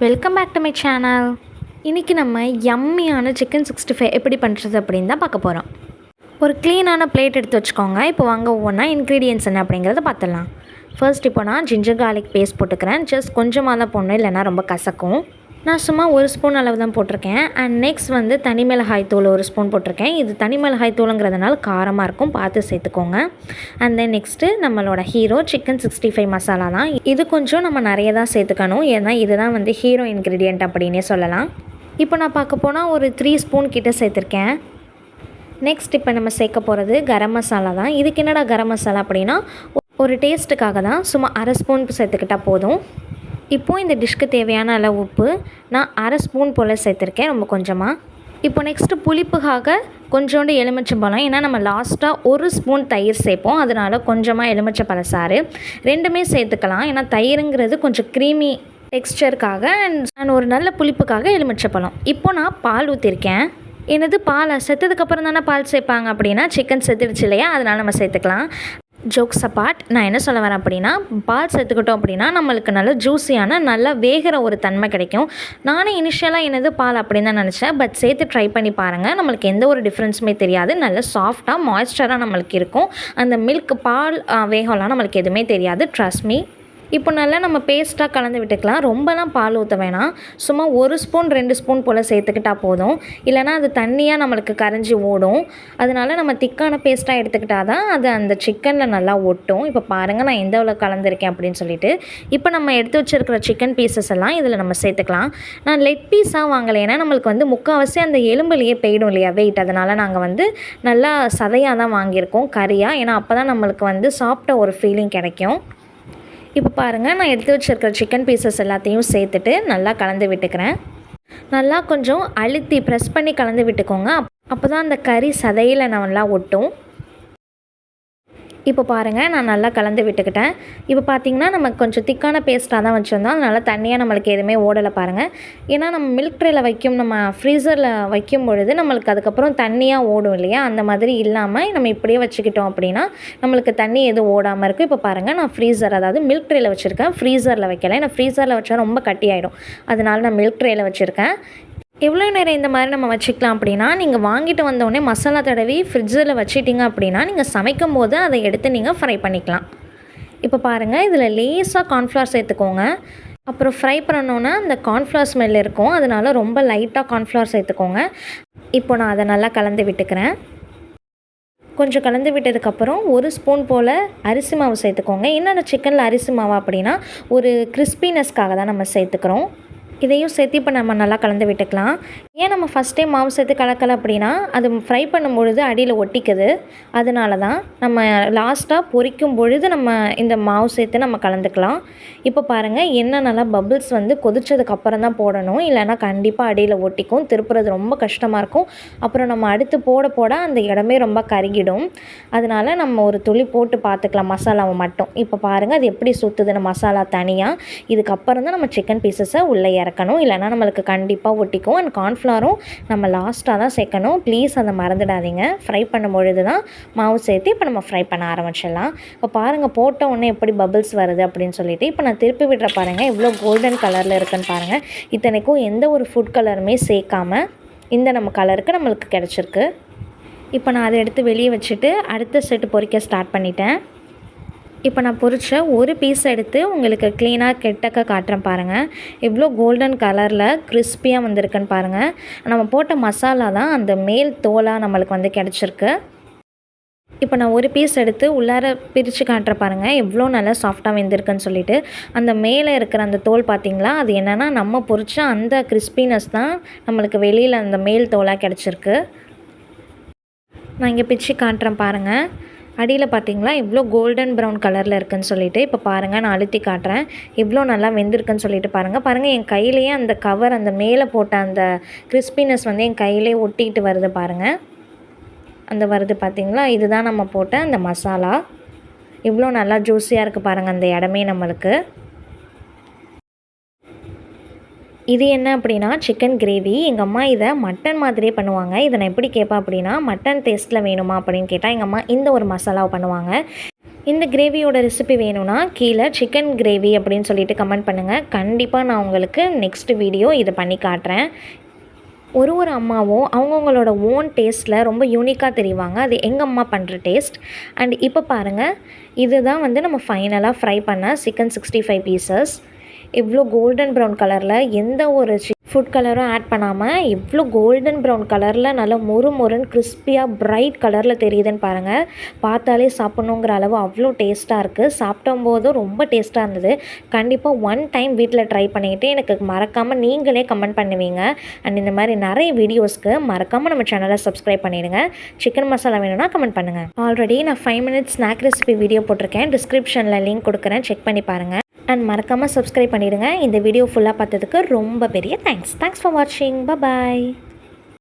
Welcome back to my channel. இன்றைக்கி நம்ம யம்மியான chicken 65 எப்படி பண்ணுறது அப்படின்னு தான் பார்க்க போகிறோம். ஒரு க்ளீனான பிளேட் எடுத்து வச்சுக்கோங்க. இப்போ வாங்க ஒவ்வொன்றா இன்க்ரீடியன்ட்ஸ் என்ன அப்படிங்கிறத பார்த்துடலாம். ஃபர்ஸ்ட் இப்போ நான் ஜிஞ்சர் கார்லிக் பேஸ்ட் போட்டுக்கிறேன். ஜஸ்ட் கொஞ்சமாக தான் போடணும், இல்லைனா ரொம்ப கசக்கும். நான் சும்மா ஒரு ஸ்பூன் அளவு தான் போட்டிருக்கேன். அண்ட் நெக்ஸ்ட் வந்து தனி மிளகாய் தூள் ஒரு ஸ்பூன் போட்டிருக்கேன். இது தனி மிளகாய் தூளுங்கிறதுனால காரமாக இருக்கும், பார்த்து சேர்த்துக்கோங்க. அண்ட் தென் நெக்ஸ்ட்டு நம்மளோட ஹீரோ சிக்கன் 65 மசாலா தான். இது கொஞ்சம் நம்ம நிறைய தான் சேர்த்துக்கணும், ஏன்னா இதுதான் வந்து ஹீரோ இன்க்ரீடியன்ட் அப்படின்னே சொல்லலாம். இப்போ நான் பார்க்க போனால் ஒரு 3 ஸ்பூன் கிட்ட சேர்த்துருக்கேன். நெக்ஸ்ட் இப்போ நம்ம சேர்க்க போகிறது கரம் மசாலா தான். இதுக்கு என்னடா கரம் மசாலா அப்படின்னா, ஒரு டேஸ்ட்டுக்காக தான், சும்மா அரை ஸ்பூன் சேர்த்துக்கிட்டால் போதும். இப்போது இந்த டிஷ்க்கு தேவையான அளவு உப்பு நான் அரை ஸ்பூன் போல் சேர்த்துருக்கேன், ரொம்ப கொஞ்சமாக. இப்போ நெக்ஸ்ட்டு புளிப்புக்காக கொஞ்சோண்டு எலுமிச்சம்பழம், ஏன்னா நம்ம லாஸ்ட்டாக ஒரு ஸ்பூன் தயிர் சேர்ப்போம், அதனால் கொஞ்சமாக எலுமிச்சம்பழ சாறு ரெண்டுமே சேர்த்துக்கலாம். ஏன்னா தயிருங்கிறது கொஞ்சம் க்ரீமி டெக்ஸ்சருக்காக அண்ட் ஒரு நல்ல புளிப்புக்காக எலுமிச்சம்பழம். இப்போ நான் பால் ஊற்றிருக்கேன். என்னது பாலை செத்ததுக்கப்புறம் தானே பால் சேர்ப்பாங்க அப்படின்னா, சிக்கன் செத்துடுச்சு இல்லையா, அதனால் நம்ம சேர்த்துக்கலாம். ஜோக்ஸ் அப்பார்ட், நான் என்ன சொல்ல வரேன் அப்படின்னா, பால் சேர்த்துக்கிட்டோம் அப்படின்னா நம்மளுக்கு நல்ல ஜூஸியான நல்லா வேகிற ஒரு தன்மை கிடைக்கும். நானே இனிஷியலாக என்னது பால் அப்படின்னு தான் நினச்சேன், பட் சேர்த்து ட்ரை பண்ணி பாருங்கள். நம்மளுக்கு எந்த ஒரு டிஃப்ரென்ஸுமே தெரியாது. நல்ல சாஃப்டாக மாய்ஸ்சராக நம்மளுக்கு இருக்கும். அந்த மில்க் பால் வேகலாம் நம்மளுக்கு எதுவுமே தெரியாது, ட்ரஸ்ட் மீ. இப்போ நல்லா நம்ம பேஸ்ட்டாக கலந்து விட்டுக்கலாம். ரொம்பலாம் பால் ஊற்ற வேணாம், சும்மா ஒரு ஸ்பூன் 2 ஸ்பூன் போல் சேர்த்துக்கிட்டால் போதும். இல்லைனா அது தண்ணியாக நம்மளுக்கு கரைஞ்சி ஓடும். அதனால் நம்ம திக்கான பேஸ்ட்டாக எடுத்துக்கிட்டால் தான் அது அந்த சிக்கனில் நல்லா ஒட்டும். இப்போ பாருங்கள் நான் எந்த அளவு கலந்துருக்கேன் அப்படின்னு சொல்லிட்டு. இப்போ நம்ம எடுத்து வச்சுருக்கிற சிக்கன் பீசஸ் எல்லாம் இதில் நம்ம சேர்த்துக்கலாம். நான் லெக் பீஸாக வாங்கலை, ஏன்னா நம்மளுக்கு வந்து முக்கால்வாசி அந்த எலும்புலையே போயிடும் இல்லையா வெயிட். அதனால் நாங்கள் வந்து நல்லா சதையாக தான் வாங்கியிருக்கோம், கறியாக. ஏன்னா அப்போ தான் நம்மளுக்கு வந்து சாப்பிட்ட ஒரு ஃபீலிங் கிடைக்கும். இப்போ பாருங்கள் நான் எடுத்து வச்சுருக்கிற சிக்கன் பீசஸ் எல்லாத்தையும் சேர்த்துட்டு நல்லா கலந்து விட்டுக்கிறேன். நல்லா கொஞ்சம் அழுத்தி ப்ரெஸ் பண்ணி கலந்து விட்டுக்கோங்க. அப்போ தான் அந்த கறி சதையில் நல்லா ஒட்டும். இப்போ பாருங்கள் நான் நல்லா கலந்து விட்டுக்கிட்டேன். இப்போ பார்த்திங்கன்னா நம்ம கொஞ்சம் திக்கான பேஸ்ட்டாக தான் வச்சுருந்தோம், அதனால் தண்ணியாக நம்மளுக்கு எதுவுமே ஓடலை பாருங்கள். ஏன்னா நம்ம மில்க் ட்ரேயில் நம்ம ஃப்ரீசரில் வைக்கும் பொழுது நம்மளுக்கு அதுக்கப்புறம் தண்ணியாக ஓடும் இல்லையா, அந்த மாதிரி இல்லாமல் நம்ம இப்படியே வச்சுக்கிட்டோம் அப்படின்னா நம்மளுக்கு தண்ணி எதுவும் ஓடாமல் இருக்குது. இப்போ பாருங்கள் நான் ஃப்ரீசர், அதாவது மில்க் ட்ரேயில் வச்சுருக்கேன், ஃப்ரீசரில் வைக்கலை. ஏன்னா ஃப்ரீசரில் வச்சா ரொம்ப கட்டி ஆகிடும், அதனால் நான் மில்க் ட்ரேயில் வச்சுருக்கேன். எவ்வளோ நேரம் இந்த மாதிரி நம்ம வச்சுக்கலாம் அப்படின்னா, நீங்கள் வாங்கிட்டு வந்தோடனே மசாலா தடவி ஃப்ரிட்ஜில் வச்சிட்டிங்க அப்படின்னா நீங்கள் சமைக்கும் போது அதை எடுத்து நீங்கள் ஃப்ரை பண்ணிக்கலாம். இப்போ பாருங்கள் இதில் லேஸாக கார்ன்ஃப்ளவர் சேர்த்துக்கோங்க. அப்புறம் ஃப்ரை பண்ணணுன்னா அந்த கார்ன்ஃப்ளவர் ஸ்மெல் இருக்கும், அதனால் ரொம்ப லைட்டாக கார்ன்ஃப்ளவர் சேர்த்துக்கோங்க. இப்போ நான் அதை நல்லா கலந்து விட்டுக்கிறேன். கொஞ்சம் கலந்து விட்டதுக்கப்புறம் ஒரு ஸ்பூன் போல் அரிசி மாவு சேர்த்துக்கோங்க. என்னென்ன சிக்கனில் அரிசி மாவு அப்படின்னா ஒரு கிறிஸ்பினஸ்க்காக தான் நம்ம சேர்த்துக்கிறோம். இதையும் சேர்த்து இப்போ நம்ம நல்லா கலந்து விட்டுக்கலாம். ஏன் நம்ம ஃபஸ்ட்டே மாவு சேர்த்து கலக்கலை அப்படின்னா, அது ஃப்ரை பண்ணும்பொழுது அடியில் ஒட்டிக்குது. அதனால தான் நம்ம லாஸ்ட்டாக பொரிக்கும் பொழுது நம்ம இந்த மாவு சேர்த்து நம்ம கலந்துக்கலாம். இப்போ பாருங்கள் எண்ணெய் நல்லா பபிள்ஸ் வந்து கொதிச்சதுக்கப்புறம் தான் போடணும், இல்லைனா கண்டிப்பாக அடியில் ஒட்டிக்கும், திருப்புறது ரொம்ப கஷ்டமாக இருக்கும். அப்புறம் நம்ம அடுத்து போட போட அந்த இடமே ரொம்ப கருகிடும். அதனால் நம்ம ஒரு துளி போட்டு பார்த்துக்கலாம் மசாலாவை மட்டும். இப்போ பாருங்கள் அது எப்படி சுற்றுதுன்னு மசாலா தனியாக. இதுக்கப்புறம் தான் நம்ம சிக்கன் பீசஸை உள்ளே இறக்கணும், இல்லைனா நம்மளுக்கு கண்டிப்பாக ஒட்டிக்கும். அண்ட் கார்ன்ஃப்ளவரும் நம்ம லாஸ்ட்டாக தான் சேர்க்கணும், ப்ளீஸ் அதை மறந்துடாதீங்க. ஃப்ரை பண்ணும்பொழுது தான் மாவு சேர்த்து இப்போ நம்ம ஃப்ரை பண்ண ஆரம்பிச்சிடலாம். இப்போ பாருங்கள் போட்ட உடனே எப்படி பபிள்ஸ் வருது அப்படின்னு சொல்லிட்டு. இப்போ நான் திருப்பி விடுற பாருங்கள் எவ்வளோ கோல்டன் கலரில் இருக்குன்னு பாருங்கள். இத்தனைக்கும் எந்த ஒரு ஃபுட் கலருமே சேர்க்காமல் இந்த நம்ம கலருக்கு நம்மளுக்கு கிடச்சிருக்கு. இப்போ நான் அதை எடுத்து வெளியே வச்சுட்டு அடுத்த செட்டு பொரிக்க ஸ்டார்ட் பண்ணிட்டேன். இப்போ நான் பொரிச்ச ஒரு பீஸ் எடுத்து உங்களுக்கு க்ளீனாக கெட்டக்க காட்டுறேன் பாருங்கள். எவ்வளோ கோல்டன் கலரில் கிறிஸ்பியாக வந்திருக்குன்னு பாருங்கள். நம்ம போட்ட மசாலா தான் அந்த மேல் தோலாக நம்மளுக்கு வந்து கிடச்சிருக்கு. இப்போ நான் ஒரு பீஸ் எடுத்து உள்ளார பிரித்து காட்டுற பாருங்கள் எவ்வளோ நல்லா சாஃப்டாக வெந்திருக்குன்னு சொல்லிட்டு. அந்த மேலே இருக்கிற அந்த தோல் பார்த்திங்களா, அது என்னென்னா நம்ம பொரிச்ச அந்த கிறிஸ்பினஸ் தான் நம்மளுக்கு வெளியில் அந்த மேல் தோலாக கிடச்சிருக்கு. நான் இங்கே பிச்சு காட்டுறேன் பாருங்கள். அடியில் பார்த்திங்களா எவ்வளோ கோல்டன் ப்ரௌன் கலரில் இருக்குதுன்னு சொல்லிட்டு. இப்போ பாருங்கள் நான் அழுத்தி காட்டுறேன் எவ்வளோ நல்லா வெந்திருக்குன்னு சொல்லிட்டு. பாருங்கள் என் கையிலேயே அந்த கவர், அந்த மேலே போட்ட அந்த கிறிஸ்பினஸ் வந்து என் கையிலே ஒட்டிக்கிட்டு வருது பாருங்கள். அந்த வருது பார்த்திங்களா, இதுதான் நம்ம போட்ட அந்த மசாலா. இவ்வளோ நல்லா ஜூஸியாக இருக்குது பாருங்கள் அந்த இடமே நம்மளுக்கு. இது என்ன அப்படின்னா சிக்கன் கிரேவி. எங்கள் அம்மா இதை மட்டன் மாதிரியே பண்ணுவாங்க. இதை நான் எப்படி கேட்பேன் அப்படின்னா, மட்டன் டேஸ்ட்டில் வேணுமா அப்படின்னு கேட்டால் எங்கள் அம்மா இந்த ஒரு மசாலாவை பண்ணுவாங்க. இந்த கிரேவியோட ரெசிபி வேணும்னா கீழே சிக்கன் கிரேவி அப்படின்னு சொல்லிட்டு கமெண்ட் பண்ணுங்கள். கண்டிப்பாக நான் உங்களுக்கு நெக்ஸ்ட் வீடியோ இதை பண்ணி காட்டுறேன். ஒரு அம்மாவும் அவங்கவுங்களோட ஓன் டேஸ்ட்டில் ரொம்ப யூனிக்காக தெரிவாங்க. அது எங்கள் அம்மா பண்ணுற டேஸ்ட். அண்ட் இப்போ பாருங்கள், இதுதான் நம்ம ஃபைனலாக ஃப்ரை பண்ண சிக்கன் 65 பீசஸ். எவ்வளோ கோல்டன் ப்ரௌன் கலரில் எந்த ஒரு ஃபுட் கலரும் ஆட் பண்ணாமல் எவ்வளோ கோல்டன் ப்ரௌன் கலரில் நல்லா மொறுன்னு கிறிஸ்பியாக பிரைட் கலரில் தெரியுதுன்னு பாருங்கள். பார்த்தாலே சாப்பிட்ணுங்கிற அளவு அவ்வளோ டேஸ்ட்டாக இருக்குது. சாப்பிடும்போதும் ரொம்ப டேஸ்ட்டாக இருந்தது. கண்டிப்பாக ஒன் டைம் வீட்டில் ட்ரை பண்ணிக்கிட்டு எனக்கு மறக்காமல் நீங்களே கமெண்ட் பண்ணுவீங்க. அண்ட் இந்த மாதிரி நிறைய வீடியோஸ்க்கு மறக்காமல் நம்ம சேனலை சப்ஸ்கிரைப் பண்ணிவிடுங்க. சிக்கன் மசாலா வேணும்னா கமெண்ட் பண்ணுங்கள். ஆல்ரெடி நான் 5 minutes ஸ்நாக் ரெசிபி வீடியோ போட்டிருக்கேன். டிஸ்கிரிப்ஷனில் லிங்க் கொடுக்குறேன், செக் பண்ணி பாருங்கள். அண்ட் மறக்காமல் சப்ஸ்கிரைப் பண்ணிவிடுங்க. இந்த வீடியோ ஃபுல்லாக பார்த்ததுக்கு ரொம்ப பெரிய தேங்க்ஸ் ஃபார் வாட்சிங். பாய்.